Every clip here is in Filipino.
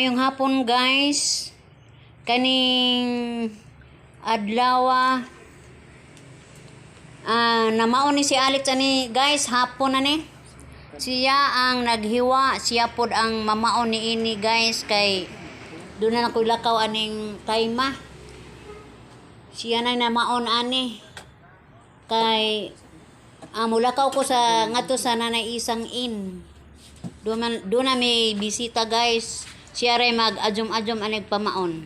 Maayong hapon guys. Kaning adlaw namaon ni si Alex ani guys hapon ani. Siya ang naghiwa, siya pod ang mamaon ni ini guys kay doon na ako lakaw aning kayma. Siya na namaon ani kay mulakaw ko sa ngadto sa nanay isang in. Doon na may bisita guys. Siya rin mag-adjom-adjom anig pamaon.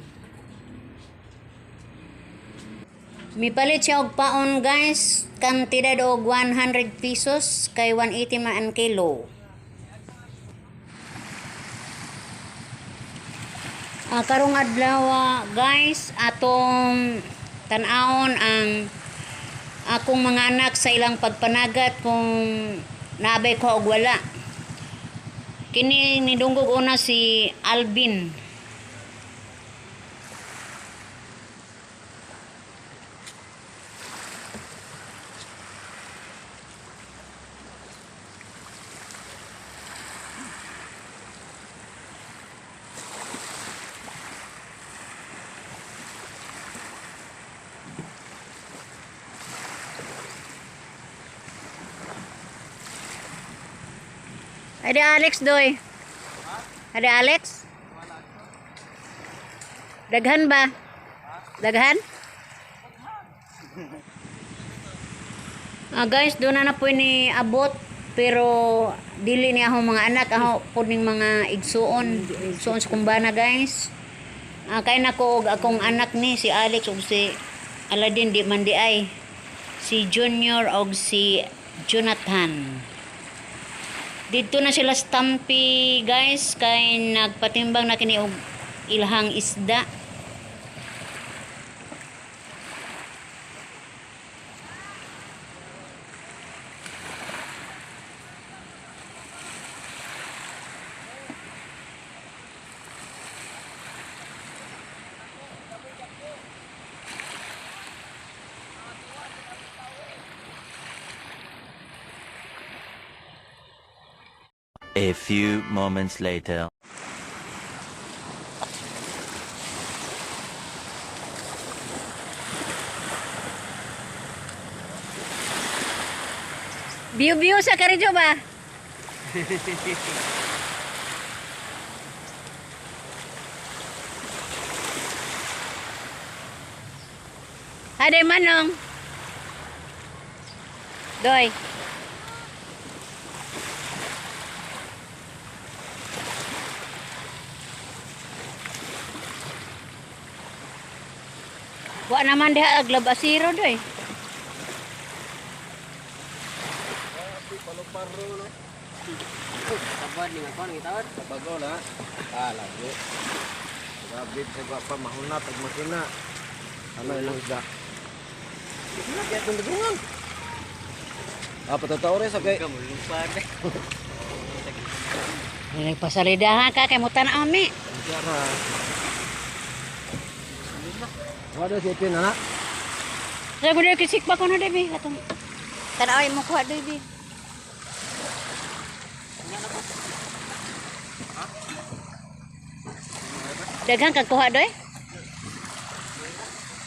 Mipalit siya og paon guys. Kantidad og 100 pesos kay 180 man ang kilo. Karong adlaw guys, atong tan-awon ang akong mga anak sa ilang pagpanagat kung naabay ko og wala. Kini nidunggog una si Alvin. Ada Alex doy. Ada Alex? Daghan ba? Daghan? Guys, doon na po ni abot pero dili ni ako mga anak, ako po ning mga igsuon sa kumbana guys. Kay nako og akong anak ni si Alex ug si Aladdin di man di ay. Si Junior og si Jonathan. Dito na sila stampi guys kay nagpatimbang na kini og ilhang isda. A few moments later. Biu-biu sa karijo ba? Haday manong. Doy. Wa naman diha aglab asiro doy. Paluparo na. Tabad ni ngakon ngitawad. Bago na. Lagi. Gabit sa pa mahunat ug makina. Ano ilang isda? Ina kaya kung dugungan. Patataw rin sa kay. Kamulupad. Nagpasalidahan ka kay mutan ami. Jara. Waduh si Ipin anak. Saya guna kisik pa ko na debi katong. Tanaway mo kuha debi. Daghang kag kuha doy?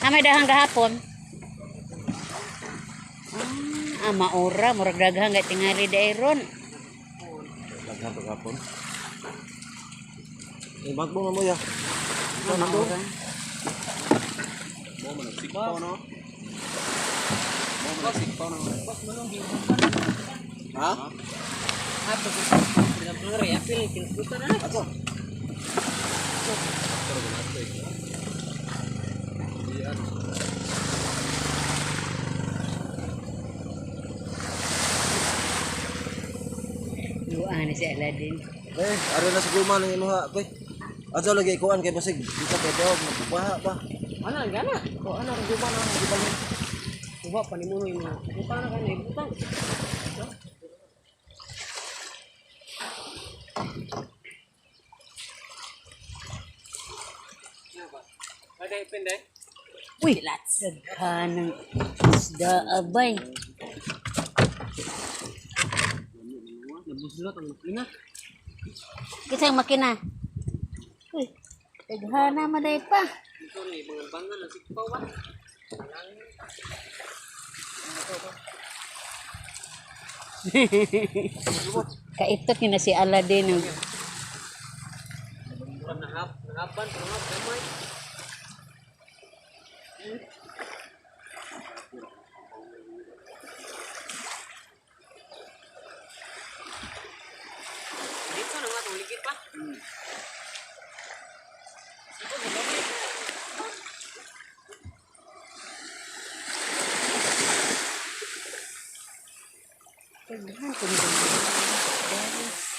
May daghang gahapon. Maura murag daghang gay tingali dairon. Daghang gahapon. Bagbong mo ya. Maura. Mau mensikpo no. Mau mensikpo no. Bos menunggu. Hah? Apa sih? Benar-benar ya pilih putar ah. Ato. Luan si Aladdin. Ada na sa guma ng inuha, koy. Ato lagi kuan kay basig kita kay dog magbaha ba. Ana gana? Ko ana ang guma nang gibalin. Kuha pa ni mo yung buta na kanay butang. Ada ipin dai. Uy, daghan ng isda abay. Nabuslot ang makina. Kisang makina. Uy. Daghana maday pa. Ito ni bangan na sigpaw ba? Kaitot ni na si Aladdin. Nahapan pero gamay. Dito na nga tuligid pa. Daghan kung guys.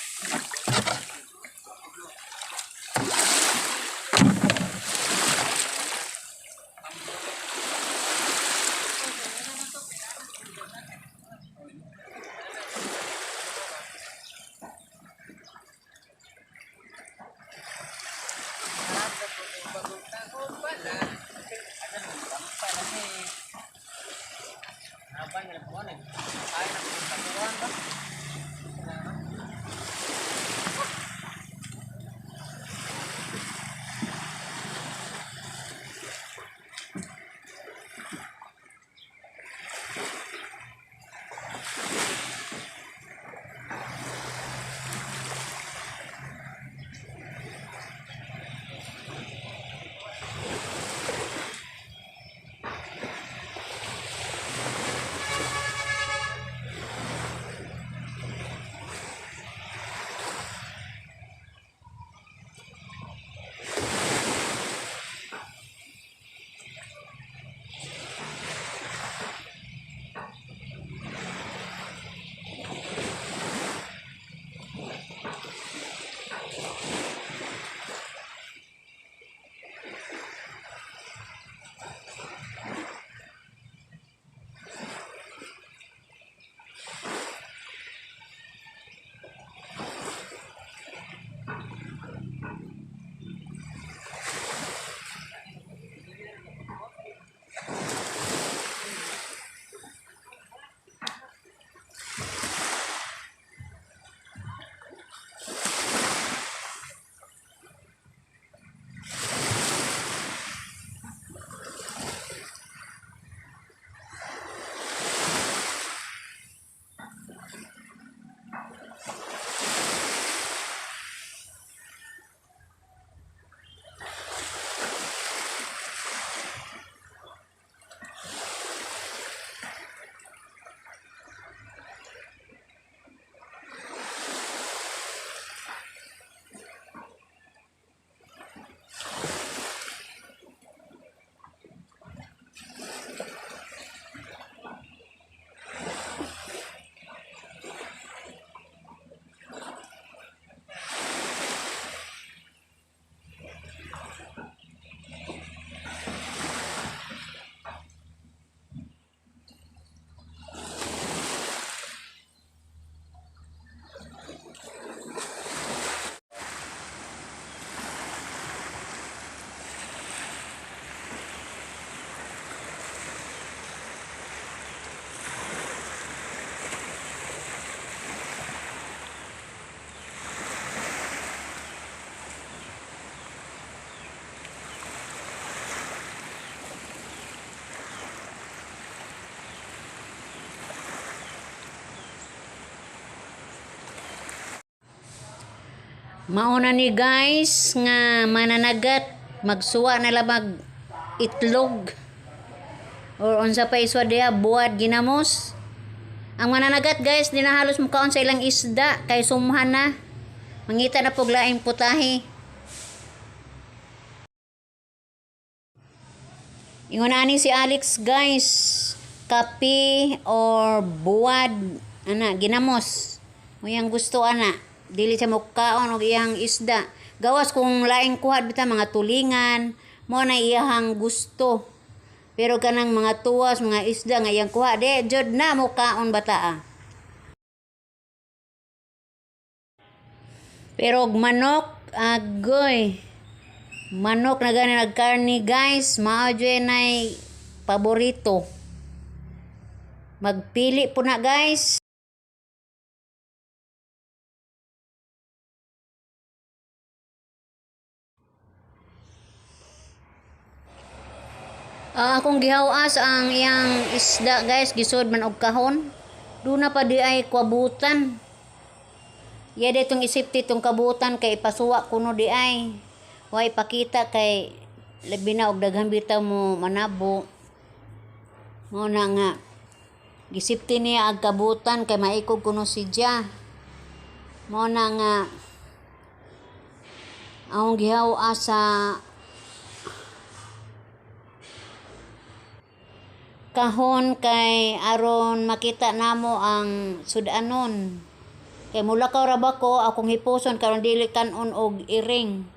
Mauna ni guys nga mananagat magsuwa na lang mag itlog or unsa pa iswa diha buwad ginamos. Ang mananagat guys di na halos mukaon sa ilang isda kay sumhan na. Mangita na pog laing putahe. Ingon ani si Alex guys, kape or buwad ana ginamos. Muyang gusto ana. Dili sa mukaon og iyang isda. Gawas kung laing kuhat bita mga tulingan, mo na iyang gusto. Pero kanang mga tuwas, mga isda nga iyang kuha, de jud na mukaon bata. Pero og manok, agoy. Manok na gani nagkarni guys, mao jud nay paborito. Magpili po na guys. Akong gihawas ang iyang isda guys, gisod man og kahon. Duna pa di ay kwabutan. Ya de tong isipti tong kabutan kay pasuwa kuno di ay. Way pakita kay labi na og daghang bitaw mo manabo. Mo na nga gisipti niya ag kabutan kay maikog kuno si Dia. Mo na nga akong gihawas sa kahon kay aron makita namo ang sudanon. Kay mulakaw ra ba ko akong hipuson karon dili kanon og iring.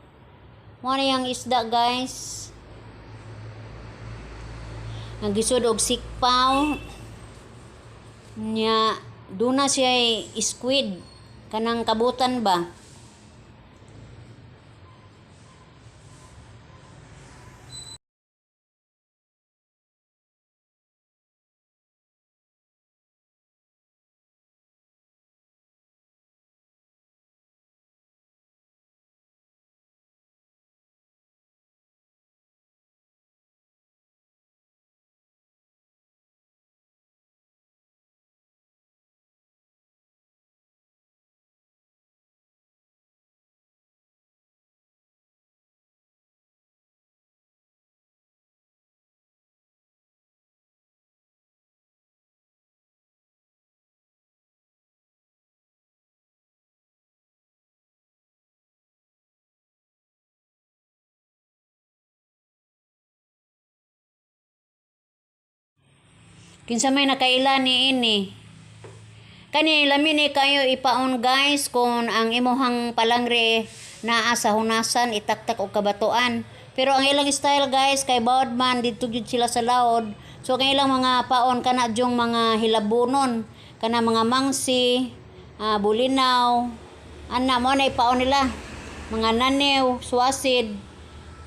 Mo na yang isda guys. Ang gisud og sikpaw nya duna siya squid kanang kabutan ba. Kinsa may nakaila ni ini. Kani lami ni kayo ipaon guys kung ang imuhang palangre naa sa hunasan itaktak og kabatuan. Pero ang ilang style guys kay bawod man didto gyud sila sa laod. So ang ilang mga paon kana jung mga hilabunon, kana mga mangsi, bulinaw. Ana mo na ipaon nila. Mga nanew, suwasid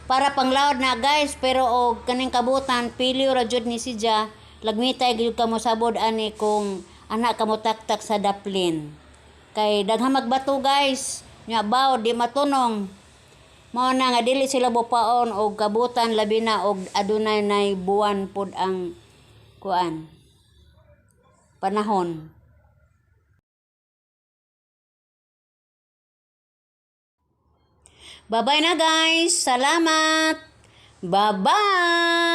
para panglaod na guys pero og kaning kabutan pilyo ra jud ni si Dia. Lagmitay gyud kamo sabod ani kung anak kamo taktak sa daplin. Kay daghang magbato guys, nya baw di matunong. Mao na nga dili sila bopaon og kabutan labi na og adunay nay buwan pod ang kuan. Panahon. Bye-bye na guys. Salamat. Bye-bye.